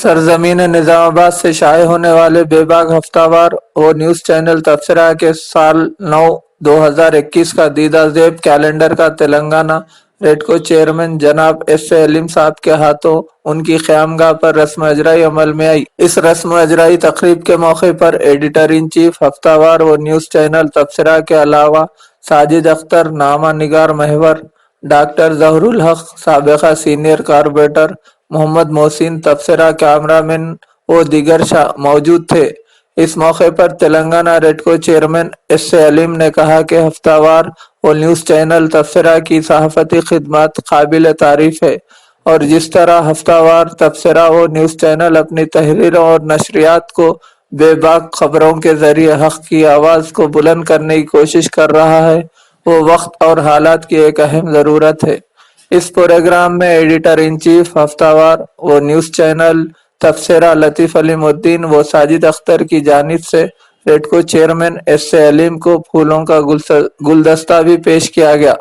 सरजमीन निजामाबाद से शाये होने वाले बेबाक हफ्तावार व न्यूज चैनल तबसरा के साल 9 2021 का दीदा ज़ेब कैलेंडर का तेलंगाना रेडको चेयरमैन जनाब एस.ए. अलीम साहब के हाथों उनकी क़यामगाह पर रस्म अजराई अमल में आई। इस रस्म अजराई तकरीब के मौके पर एडिटर इन चीफ हफ्तावार व न्यूज चैनल तबसरा के अलावा साजिद अख्तर, नामा निगार महवर, डॉक्टर जहरुल हक साबिका सीनियर कारपोरेटर, मोहम्मद मोहसिन तबसरा कैमरामैन व दीगर मौजूद थे। इस मौके पर तेलंगाना रेडको चेयरमैन एस.ए. अलीम ने कहा कि हफ्तावार और न्यूज चैनल तबसरा की सहाफती खिदमत काबिल तारीफ है और जिस तरह हफ्तावार तबसरा और न्यूज चैनल अपनी तहरीरों और नशरियात को बेबाक खबरों के जरिए हक की आवाज को बुलंद करने की कोशिश कर रहा है, वो वक्त और हालात की एक अहम जरूरत है। इस प्रोग्राम में एडिटर इन चीफ हफ्तावार व न्यूज चैनल तबसरा लतीफ अलीमुद्दीन व साजिद अख्तर की जानिब से रेडको चेयरमैन एस.ए. अलीम को फूलों का गुलदस्ता भी पेश किया गया।